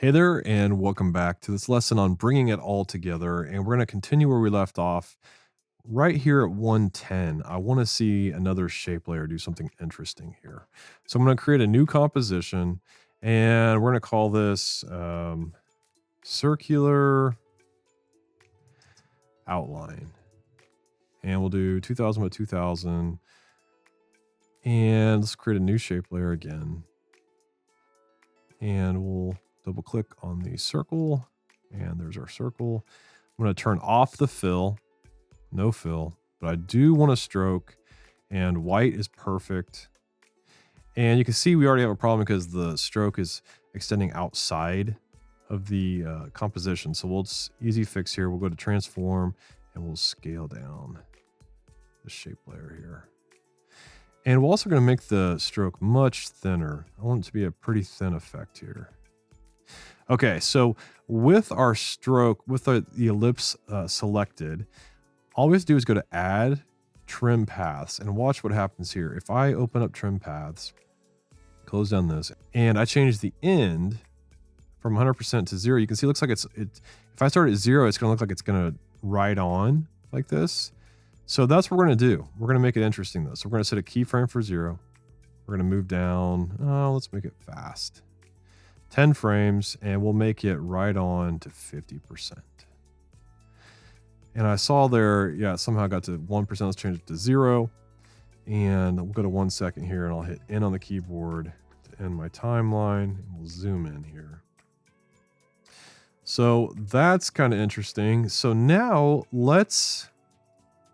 Hey there, and welcome back to this lesson on bringing it all together. And we're going to continue where we left off right here at 110. I want to see another shape layer do something interesting here. So I'm going to create a new composition, and we're going to call this circular outline. And we'll do 2000 by 2000. And let's create a new shape layer again. And we'll double click on the circle, and there's our circle. I'm going to turn off the fill, no fill, but I do want a stroke, and white is perfect. And you can see we already have a problem because the stroke is extending outside of the composition. So we'll easy fix here. We'll go to transform, and we'll scale down the shape layer here. And we're also going to make the stroke much thinner. I want it to be a pretty thin effect here. Okay, so with our stroke, with the ellipse selected, all we have to do is go to add trim paths and watch what happens here. If I open up trim paths, close down this, and I change the end from 100% to 0, you can see it looks like if I start at 0, it's going to look like it's going to ride on like this. So that's what we're going to do. We're going to make it interesting though. So we're going to set a keyframe for 0. We're going to move down. Oh, let's make it fast. 10 frames, and we'll make it right on to 50%. And I saw there, yeah, somehow got to 1%. Let's change it to 0. And we'll go to 1 second here, and I'll hit N on the keyboard to end my timeline. And we'll zoom in here. So that's kind of interesting. So now let's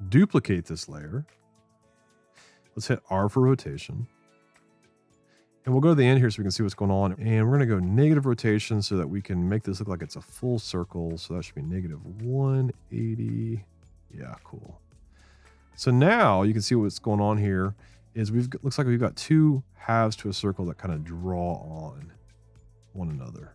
duplicate this layer. Let's hit R for rotation. And we'll go to the end here so we can see what's going on. And we're going to go negative rotation so that we can make this look like it's a full circle. So that should be negative 180. Yeah, cool. So now you can see what's going on here is looks like we've got two halves to a circle that kind of draw on one another.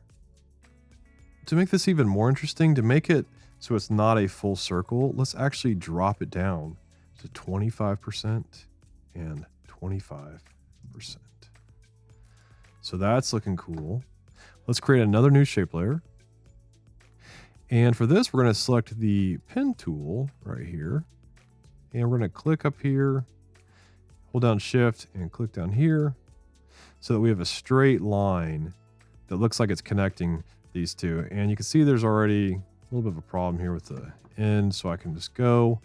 To make this even more interesting, to make it so it's not a full circle, let's actually drop it down to 25% and 25%. So that's looking cool. Let's create another new shape layer. And for this, we're going to select the pen tool right here. And we're going to click up here, hold down shift and click down here so that we have a straight line that looks like it's connecting these two. And you can see there's already a little bit of a problem here with the end. So I can just go,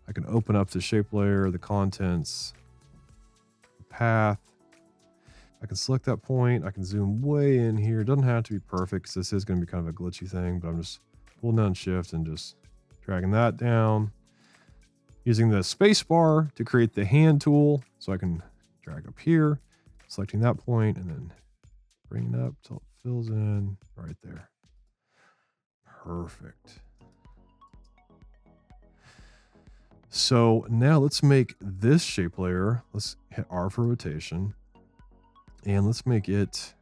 I can open up the shape layer, the contents, the path. I can select that point. I can zoom way in here. It doesn't have to be perfect because this is going to be kind of a glitchy thing, but I'm just holding down shift and just dragging that down. Using the space bar to create the hand tool. So I can drag up here, selecting that point and then bring it up till it fills in right there. Perfect. So now let's make this shape layer. Let's hit R for rotation. And let's make it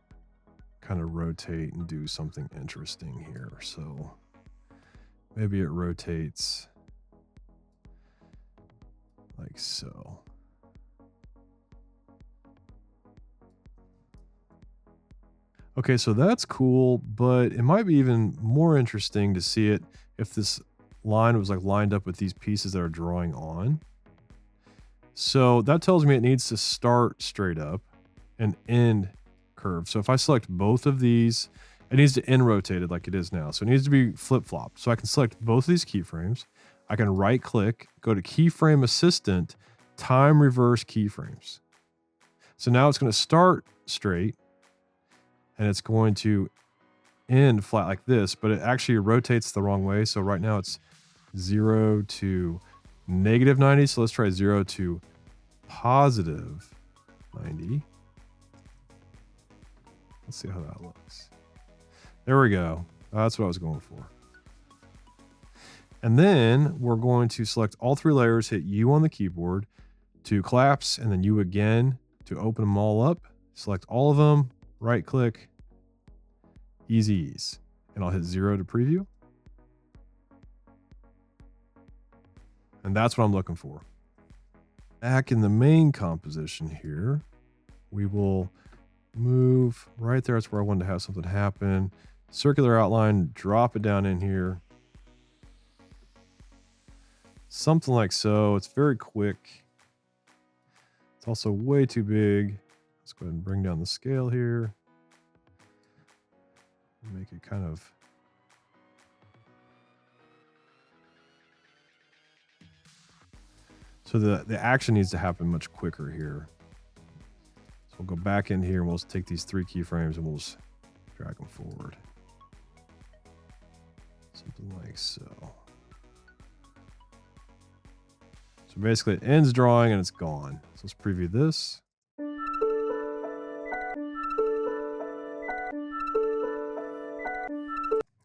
kind of rotate and do something interesting here. So maybe it rotates like so. Okay, so that's cool, but it might be even more interesting to see it if this line was like lined up with these pieces that are drawing on. So that tells me it needs to start straight up and end curve. So if I select both of these, it needs to end rotated like it is now. So it needs to be flip-flopped. So I can select both of these keyframes. I can right click, go to keyframe assistant, time reverse keyframes. So now it's going to start straight and it's going to end flat like this, but it actually rotates the wrong way. So right now it's 0 to negative 90. So let's try 0 to positive 90. Let's see how that looks. There we go. That's what I was going for. And then we're going to select all three layers, hit U on the keyboard to collapse, and then U again to open them all up. Select all of them, right click, easy ease. And I'll hit 0 to preview. And that's what I'm looking for. Back in the main composition here, we will move right there. That's where I wanted to have something happen. circular outline, drop it down in here. Something like so. It's very quick. It's also way too big. Let's go ahead and bring down the scale here. Make it kind of... So the action needs to happen much quicker here. So we'll go back in here and we'll just take these 3 keyframes and we'll just drag them forward. Something like so. So basically it ends drawing and it's gone. So let's preview this.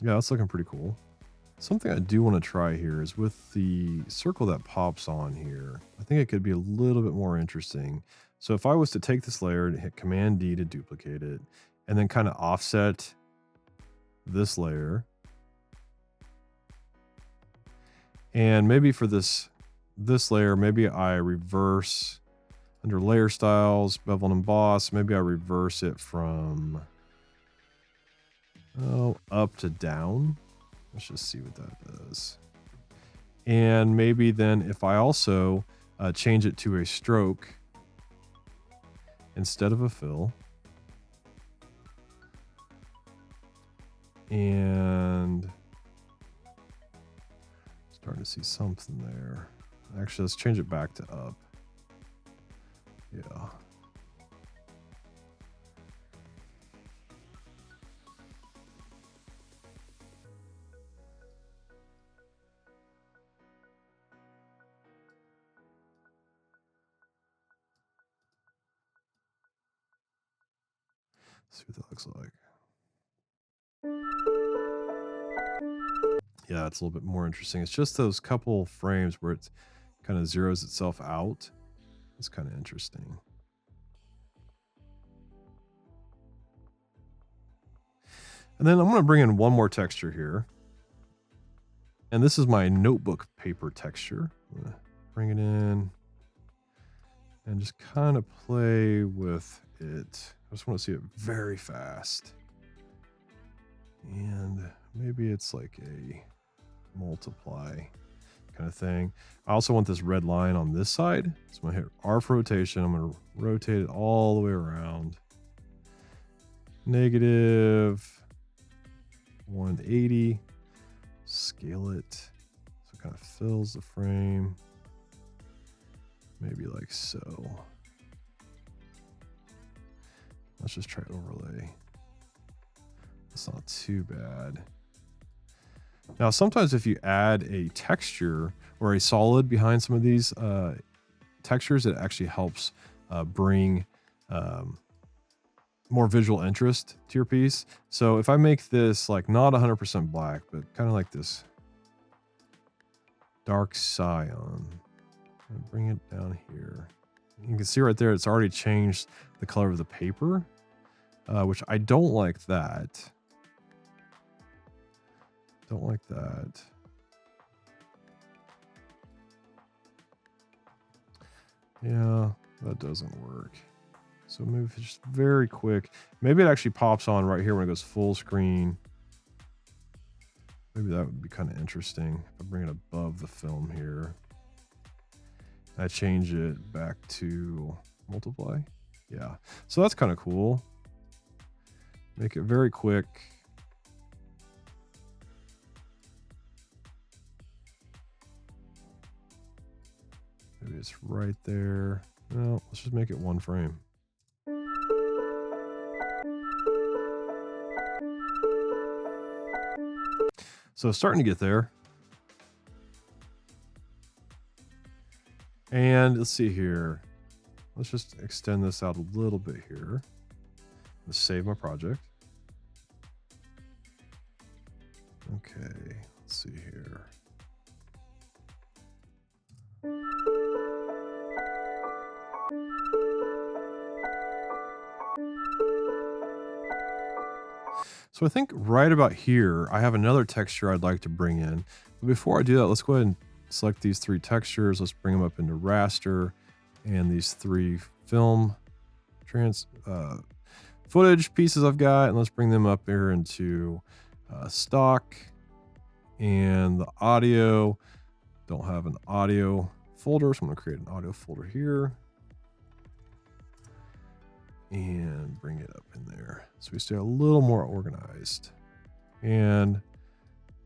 Yeah, that's looking pretty cool. Something I do want to try here is with the circle that pops on here. I think it could be a little bit more interesting. So if I was to take this layer and hit Command D to duplicate it, and then kind of offset this layer. And maybe for this layer, maybe I reverse under layer styles, bevel and emboss. Maybe I reverse it from up to down. Let's just see what that does. And maybe then if I also change it to a stroke instead of a fill. And starting to see something there. Actually, let's change it back to up. Yeah. See what that looks like. Yeah, it's a little bit more interesting. It's just those couple frames where it kind of zeroes itself out. It's kind of interesting. And then I'm going to bring in one more texture here. And this is my notebook paper texture. I'm going to bring it in and just kind of play with it. I just want to see it very fast. And maybe it's like a multiply kind of thing. I also want this red line on this side. So I'm going to hit R for rotation. I'm going to rotate it all the way around. Negative 180. Scale it so it kind of fills the frame. Maybe like so. Let's just try overlay. It's not too bad. Now, sometimes if you add a texture or a solid behind some of these textures, it actually helps bring more visual interest to your piece. So if I make this like not 100% black, but kind of like this dark cyan, and bring it down here. You can see right there, it's already changed the color of the paper, which I don't like that. Don't like that. Yeah, that doesn't work. So maybe if it's just very quick, maybe it actually pops on right here when it goes full screen. Maybe that would be kind of interesting. If I bring it above the film here. I change it back to multiply. Yeah, so that's kind of cool. Make it very quick. Maybe it's right there. No, let's just make it one frame. So starting to get there. And let's see here. Let's just extend this out a little bit here. Let's save my project. Okay, let's see here. So I think right about here, I have another texture I'd like to bring in. But before I do that, let's go ahead and select these 3 textures. Let's bring them up into raster and these 3 film footage pieces I've got, and let's bring them up here into stock. And the audio, don't have an audio folder, so I'm going to create an audio folder here and bring it up in there so we stay a little more organized. And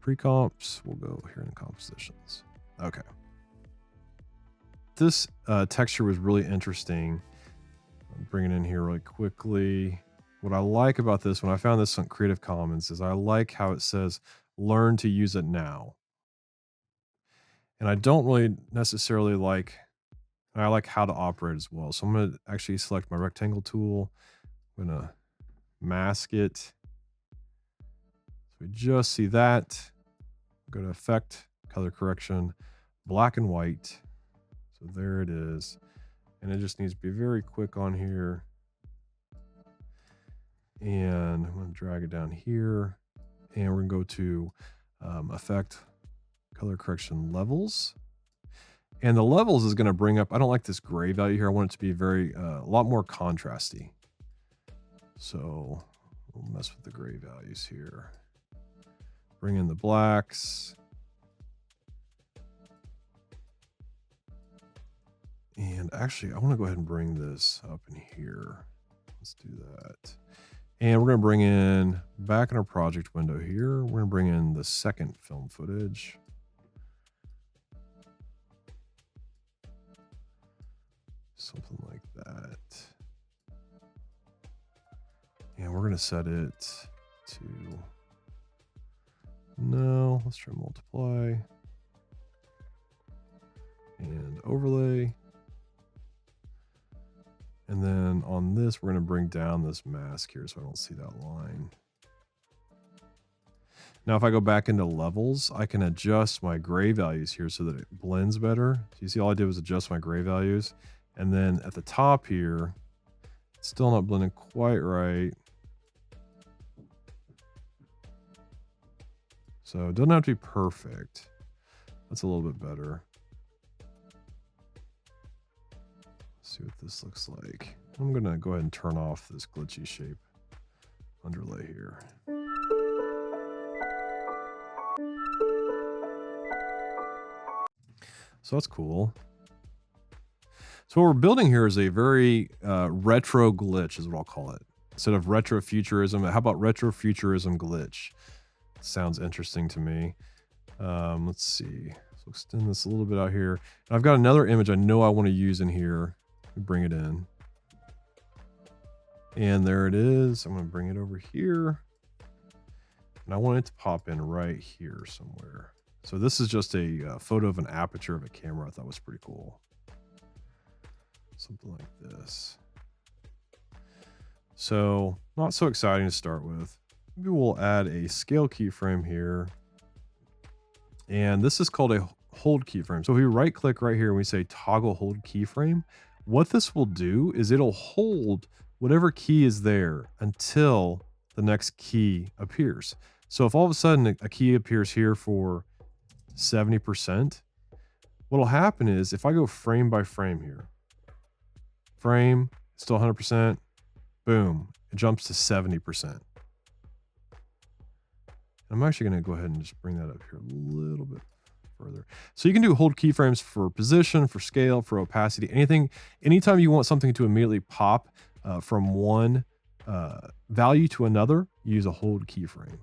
pre-comps, we'll go here in compositions. Okay. This texture was really interesting. I'll bring it in here really quickly. What I like about this, when I found this on Creative Commons, is I like how it says, learn to use it now. And I don't really necessarily like, I like how to operate as well. So I'm going to actually select my rectangle tool. I'm going to mask it. So we just see that. Go to Effect, Color Correction, Black and White. So there it is. And it just needs to be very quick on here. And I'm going to drag it down here. And we're going to go to Effect, Color Correction, Levels. And the levels is going to bring up, I don't like this gray value here. I want it to be very, a lot more contrasty. So we'll mess with the gray values here. Bring in the blacks. And actually, I want to go ahead and bring this up in here. Let's do that. And we're going to bring in, back in our project window here, we're going to bring in the second film footage. Something like that. And we're going to set it to, no, let's try multiply and overlay. And then on this, we're going to bring down this mask here so I don't see that line. Now, if I go back into levels, I can adjust my gray values here so that it blends better. So you see, all I did was adjust my gray values. And then at the top here, it's still not blending quite right. So it doesn't have to be perfect. That's a little bit better. Let's see what this looks like. I'm going to go ahead and turn off this glitchy shape underlay here. So that's cool. So what we're building here is a very retro glitch is what I'll call it. Instead of retrofuturism, how about retrofuturism glitch? Sounds interesting to me. Let's see. So extend this a little bit out here. And I've got another image I know I want to use in here. Bring it in. And there it is. I'm going to bring it over here. And I want it to pop in right here somewhere. So this is just a photo of an aperture of a camera I thought was pretty cool. Something like this. So not so exciting to start with. Maybe we'll add a scale keyframe here. And this is called a hold keyframe. So if we right click right here and we say toggle hold keyframe, what this will do is it'll hold whatever key is there until the next key appears. So if all of a sudden a key appears here for 70%, what'll happen is if I go frame by frame here, frame, still 100%, boom, it jumps to 70%. I'm actually going to go ahead and just bring that up here a little bit further. So you can do hold keyframes for position, for scale, for opacity, anything. Anytime you want something to immediately pop from one value to another, use a hold keyframe.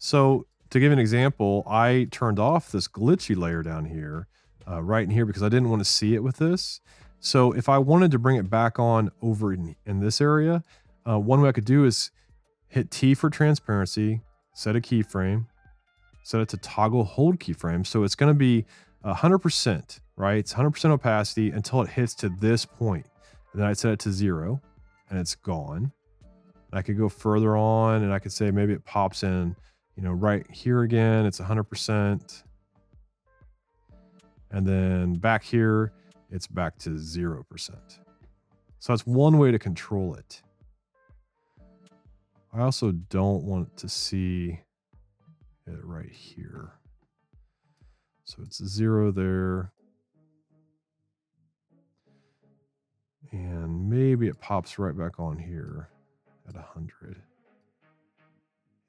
So to give an example, I turned off this glitchy layer down here, right in here, because I didn't want to see it with this. So if I wanted to bring it back on over in this area, one way I could do is hit T for transparency, set a keyframe, set it to toggle hold keyframe. So it's going to be 100%, right? It's 100% opacity until it hits to this point. And then I'd set it to 0 and it's gone. I could go further on and I could say maybe it pops in, you know, right here again, it's 100%. And then back here, it's back to 0%. So that's one way to control it. I also don't want to see it right here. So it's 0 there. And maybe it pops right back on here at 100.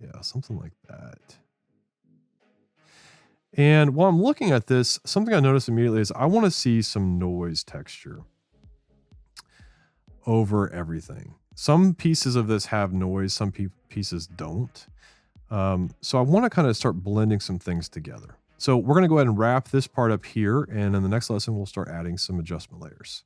Yeah, something like that. And while I'm looking at this, something I noticed immediately is I want to see some noise texture over everything. Some pieces of this have noise, some pieces don't. So I want to kind of start blending some things together. So we're going to go ahead and wrap this part up here. And in the next lesson, we'll start adding some adjustment layers.